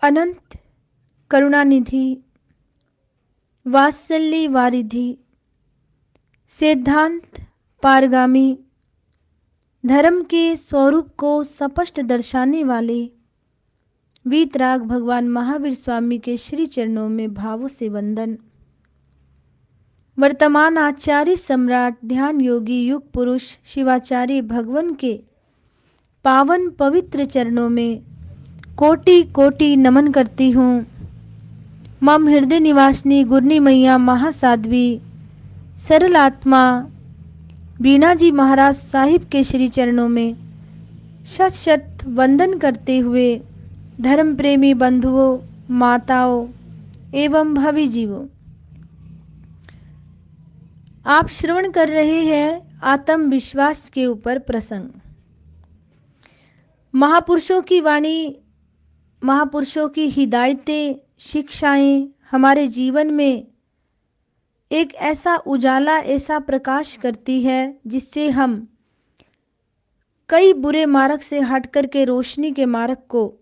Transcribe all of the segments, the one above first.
अनंत करुणानिधि, वात्सल्य वारिधि, सिद्धांत पारगामी, धर्म के स्वरूप को स्पष्ट दर्शाने वाले वीतराग भगवान महावीर स्वामी के श्री चरणों में भावों से वंदन। वर्तमान आचार्य सम्राट ध्यान योगी युग पुरुष शिवाचार्य भगवान के पावन पवित्र चरणों में कोटि कोटि नमन करती हूँ। मम हृदय निवासिनी गुरनी मैया महासाध्वी सरल आत्मा बीना जी महाराज साहिब के श्री चरणों में शत शत वंदन करते हुए धर्म प्रेमी बंधुओं, माताओं एवं भावी जीवों, आप श्रवण कर रहे हैं आत्मविश्वास के ऊपर प्रसंग। महापुरुषों की वाणी, महापुरुषों की हिदायतें, शिक्षाएं हमारे जीवन में एक ऐसा उजाला, ऐसा प्रकाश करती है जिससे हम कई बुरे मार्ग से हट करके रोशनी के मार्ग को,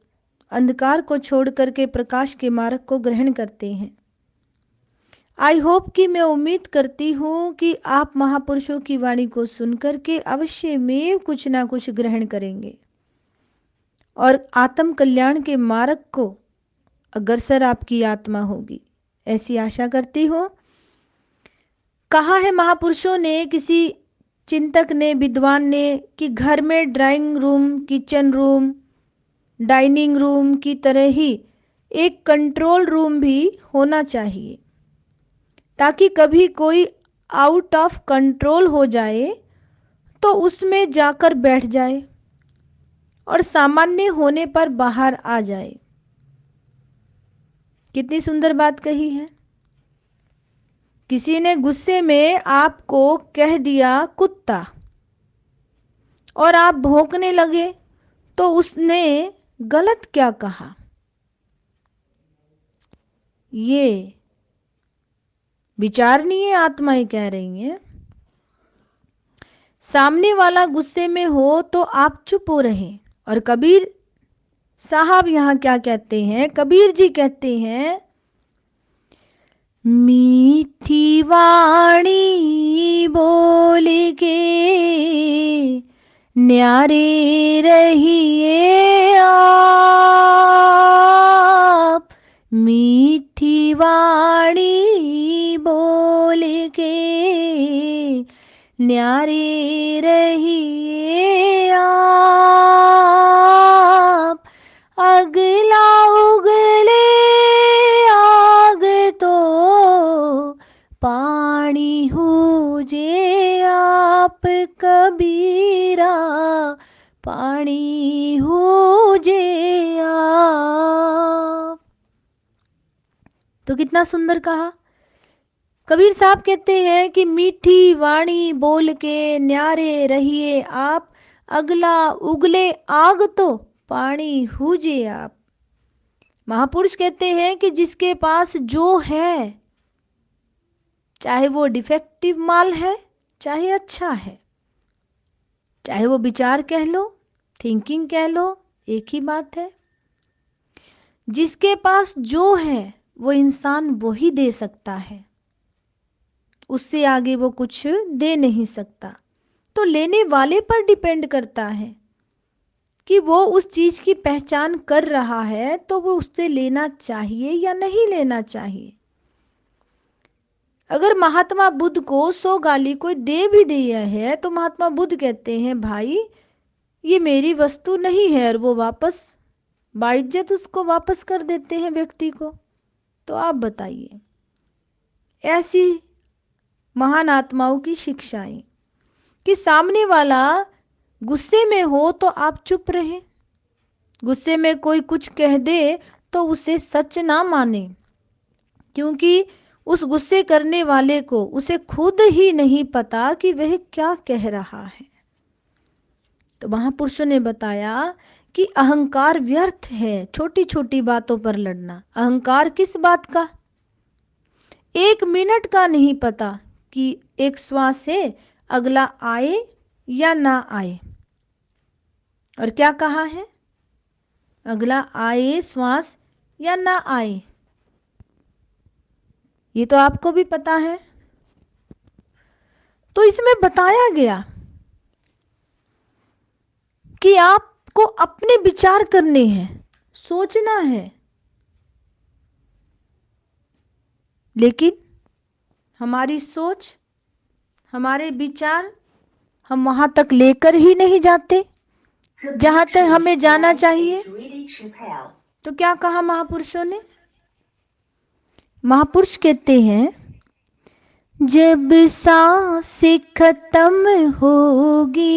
अंधकार को छोड़ करके प्रकाश के मार्ग को ग्रहण करते हैं। आई होप कि मैं उम्मीद करती हूँ कि आप महापुरुषों की वाणी को सुनकर के अवश्य में कुछ ना कुछ ग्रहण करेंगे और आत्म कल्याण के मार्ग को अग्रसर आपकी आत्मा होगी, ऐसी आशा करती हूँ। कहा है महापुरुषों ने, किसी चिंतक ने, विद्वान ने, कि घर में drawing room, kitchen room, dining room की तरह ही एक कंट्रोल रूम भी होना चाहिए, ताकि कभी कोई आउट ऑफ कंट्रोल हो जाए तो उसमें जाकर बैठ जाए और सामान्य होने पर बाहर आ जाए। कितनी सुंदर बात कही है। किसी ने गुस्से में आपको कह दिया कुत्ता और आप भौंकने लगे तो उसने गलत क्या कहा? ये विचारणीय आत्माएं कह रही हैं। सामने वाला गुस्से में हो तो आप चुप हो रहें। और कबीर साहब यहाँ क्या कहते हैं? कबीर जी कहते हैं, मीठी वाणी बोल के न्यारे रहिए आप, मीठी वाणी बोल के न्यारे रहिए आप, अगला उगले आग तो पानी होजे आप, कबीरा पानी होजे आप। तो कितना सुंदर कहा। कबीर साहब कहते हैं कि मीठी वाणी बोल के न्यारे रहिए आप, अगला उगले आग तो पानी होजे आप। महापुरुष कहते हैं कि जिसके पास जो है, चाहे वो डिफेक्टिव माल है, चाहे अच्छा है, चाहे वो विचार कह लो, थिंकिंग कह लो, एक ही बात है। जिसके पास जो है वो इंसान वो ही दे सकता है, उससे आगे वो कुछ दे नहीं सकता। तो लेने वाले पर डिपेंड करता है कि वो उस चीज की पहचान कर रहा है तो वो उससे लेना चाहिए या नहीं लेना चाहिए। अगर महात्मा बुद्ध को 100 गाली कोई दे भी दिया है तो महात्मा बुद्ध कहते हैं, भाई ये मेरी वस्तु नहीं है, और वो वापस बाइज्जत उसको वापस कर देते हैं व्यक्ति को। तो आप बताइए, ऐसी महान आत्माओं की शिक्षाएं कि सामने वाला गुस्से में हो तो आप चुप रहें, गुस्से में कोई कुछ कह दे तो उसे सच ना माने, क्योंकि उस गुस्से करने वाले को उसे खुद ही नहीं पता कि वह क्या कह रहा है। तो महापुरुषों ने बताया कि अहंकार व्यर्थ है, छोटी छोटी बातों पर लड़ना। अहंकार किस बात का? 1 मिनट का नहीं पता कि एक श्वास से अगला आए या ना आए। और क्या कहा है? अगला आए श्वास या ना आए, ये तो आपको भी पता है। तो इसमें बताया गया कि आपको अपने विचार करने हैं, सोचना है, लेकिन हमारी सोच, हमारे विचार हम वहां तक लेकर ही नहीं जाते जहां तक हमें जाना चाहिए। तो क्या कहा महापुरुषों ने? महापुरुष कहते हैं, जब सांस खत्म होगी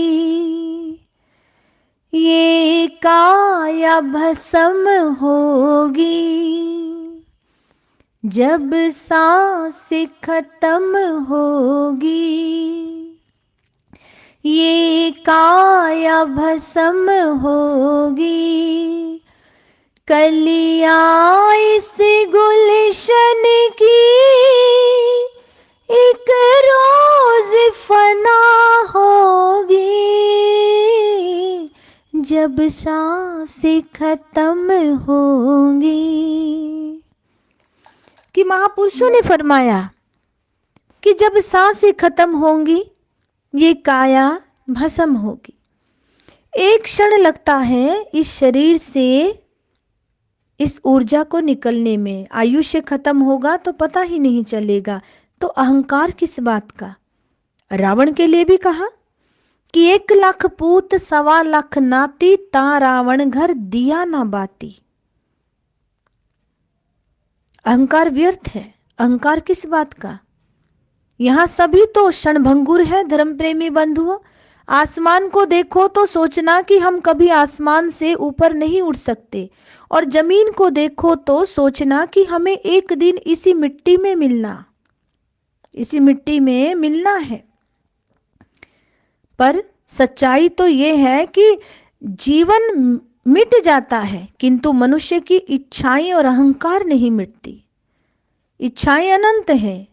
ये काया भस्म होगी, जब सांस खत्म होगी ये काया भस्म होगी, कलियां इस गुलशन की एक रोज फना होगी, जब सांसें खत्म होंगी। कि महापुरुषों ने फरमाया कि जब सांसें खत्म होंगी ये काया भस्म होगी। एक क्षण लगता है इस शरीर से इस ऊर्जा को निकलने में, आयुष्य खत्म होगा तो पता ही नहीं चलेगा। तो अहंकार किस बात का? रावण के लिए भी कहा कि 1,00,000 पूत 1,25,00,000 नाती, ता रावण घर दिया ना बाती। अहंकार व्यर्थ है। अहंकार किस बात का? यहां सभी तो क्षणभंगुर है धर्म प्रेमी बंधुओं। आसमान को देखो तो सोचना कि हम कभी आसमान से ऊपर नहीं उड़ सकते, और जमीन को देखो तो सोचना कि हमें एक दिन इसी मिट्टी में मिलना है। पर सच्चाई तो ये है कि जीवन मिट जाता है, किंतु मनुष्य की इच्छाएं और अहंकार नहीं मिटती। इच्छाएं अनंत है,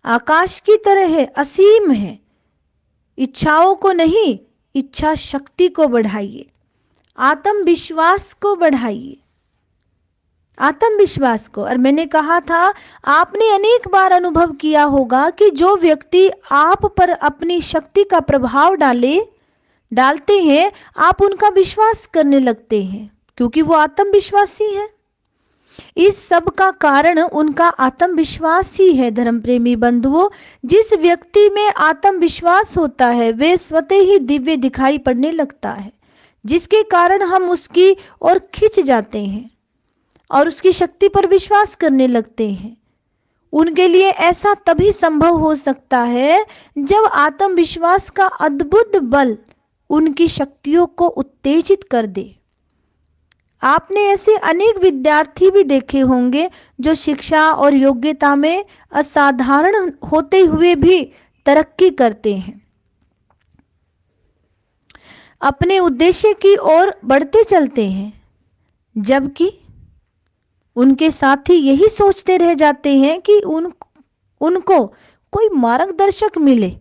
आकाश की तरह है, असीम है। इच्छाओं को नहीं, इच्छा शक्ति को बढ़ाइए, आत्मविश्वास को बढ़ाइए, आत्मविश्वास को। और मैंने कहा था, आपने अनेक बार अनुभव किया होगा कि जो व्यक्ति आप पर अपनी शक्ति का प्रभाव डालते हैं, आप उनका विश्वास करने लगते हैं, क्योंकि वो आत्मविश्वासी है। इस सब का कारण उनका आत्मविश्वास ही है धर्म प्रेमी बंधुओं। जिस व्यक्ति में आत्मविश्वास होता है वे स्वतः ही दिव्य दिखाई पड़ने लगता है, जिसके कारण हम उसकी ओर खिंच जाते हैं और उसकी शक्ति पर विश्वास करने लगते हैं। उनके लिए ऐसा तभी संभव हो सकता है जब आत्मविश्वास का अद्भुत बल उनकी शक्तियों को उत्तेजित कर दे। आपने ऐसे अनेक विद्यार्थी भी देखे होंगे जो शिक्षा और योग्यता में असाधारण होते हुए भी तरक्की करते हैं, अपने उद्देश्य की ओर बढ़ते चलते हैं, जबकि उनके साथी यही सोचते रह जाते हैं कि उनको कोई मार्गदर्शक मिले।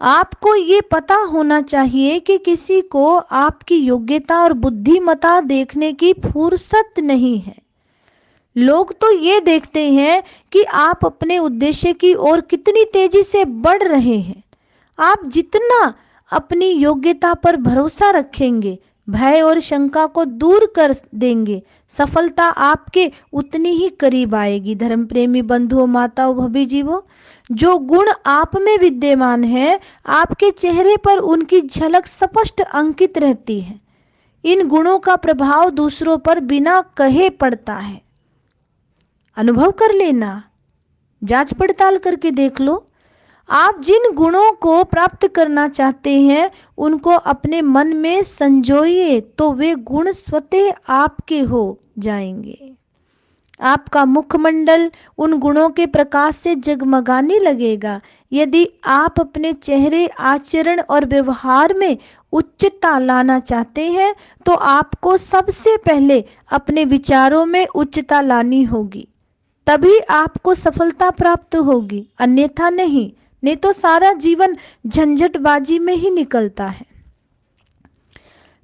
आपको ये पता होना चाहिए कि किसी को आपकी योग्यता और बुद्धिमत्ता देखने की फुर्सत नहीं है। लोग तो ये देखते हैं कि आप अपने उद्देश्य की ओर कितनी तेजी से बढ़ रहे हैं। आप जितना अपनी योग्यता पर भरोसा रखेंगे, भय और शंका को दूर कर देंगे, सफलता आपके उतनी ही करीब आएगी। धर्म प्रेमी बंधुओं, माताओं, भभी जीवों, जो गुण आप में विद्यमान है, आपके चेहरे पर उनकी झलक स्पष्ट अंकित रहती है। इन गुणों का प्रभाव दूसरों पर बिना कहे पड़ता है। अनुभव कर लेना, जांच पड़ताल करके देख लो। आप जिन गुणों को प्राप्त करना चाहते हैं उनको अपने मन में संजोइए तो वे गुण स्वतः आपके हो जाएंगे। आपका मुखमंडल उन गुणों के प्रकाश से जगमगाने लगेगा। यदि आप अपने चेहरे, आचरण और व्यवहार में उच्चता लाना चाहते हैं तो आपको सबसे पहले अपने विचारों में उच्चता लानी होगी, तभी आपको सफलता प्राप्त होगी, अन्यथा नहीं तो सारा जीवन झंझटबाजी में ही निकलता है।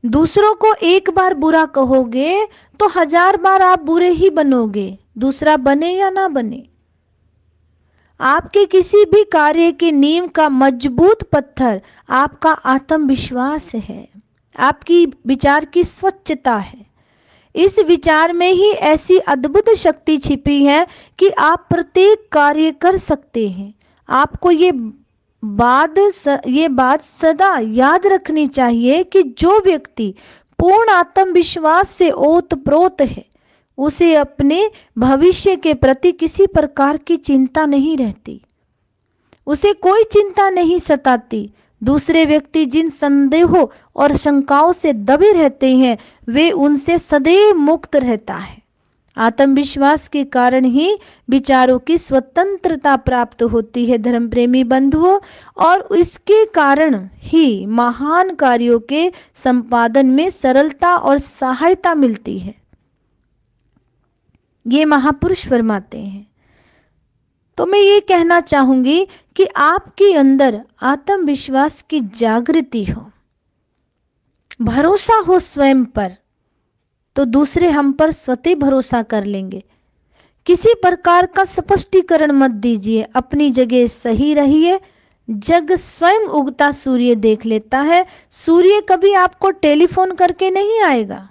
दूसरों को एक बार बुरा कहोगे तो 1000 बार आप बुरे ही बनोगे, दूसरा बने या ना बने। आपके किसी भी कार्य की नींव का मजबूत पत्थर आपका आत्मविश्वास है, आपकी विचार की स्वच्छता है। इस विचार में ही ऐसी अद्भुत शक्ति छिपी है कि आप प्रत्येक कार्य कर सकते हैं। आपको ये बात सदा याद रखनी चाहिए कि जो व्यक्ति पूर्ण आत्मविश्वास से ओतप्रोत है, उसे अपने भविष्य के प्रति किसी प्रकार की चिंता नहीं रहती, उसे कोई चिंता नहीं सताती। दूसरे व्यक्ति जिन संदेहों और शंकाओं से दबे रहते हैं, वे उनसे सदैव मुक्त रहता है। आत्मविश्वास के कारण ही विचारों की स्वतंत्रता प्राप्त होती है धर्म प्रेमी बंधुओं, और इसके कारण ही महान कार्यों के संपादन में सरलता और सहायता मिलती है। ये महापुरुष फरमाते हैं। तो मैं ये कहना चाहूंगी कि आपके अंदर आत्मविश्वास की जागृति हो, भरोसा हो स्वयं पर, तो दूसरे हम पर स्वतः भरोसा कर लेंगे। किसी प्रकार का स्पष्टीकरण मत दीजिए, अपनी जगह सही रहिए। जग स्वयं उगता सूर्य देख लेता है। सूर्य कभी आपको टेलीफोन करके नहीं आएगा,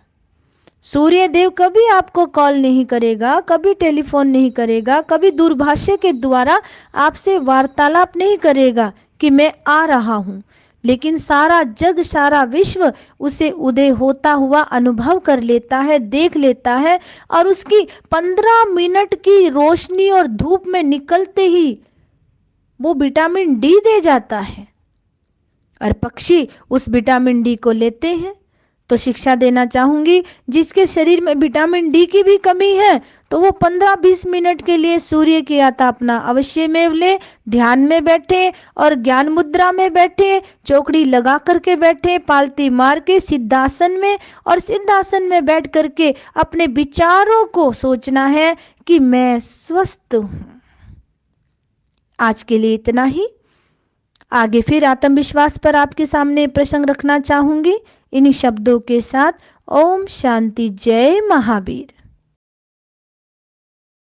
सूर्य देव कभी आपको कॉल नहीं करेगा, कभी टेलीफोन नहीं करेगा, कभी दूरभाष के द्वारा आपसे वार्तालाप नहीं करेगा कि मैं आ रहा हूं। लेकिन सारा जग, सारा विश्व उसे उदय होता हुआ अनुभव कर लेता है, देख लेता है, और उसकी 15 मिनट की रोशनी और धूप में निकलते ही वो विटामिन डी दे जाता है, और पक्षी उस विटामिन डी को लेते हैं। तो शिक्षा देना चाहूंगी, जिसके शरीर में विटामिन डी की भी कमी है, तो वो 15-20 मिनट के लिए सूर्य की आतापना अवश्य में ले, ध्यान में बैठे और ज्ञान मुद्रा में बैठे, चौकड़ी लगा करके बैठे, पालती मार के सिद्धासन में, और सिद्धासन में बैठ करके अपने विचारों को सोचना है कि मैं स्वस्थ हूं। आज के लिए इतना ही। आगे फिर आत्मविश्वास पर आपके सामने प्रसंग रखना चाहूंगी इन्हीं शब्दों के साथ। ओम शांति, जय महावीर।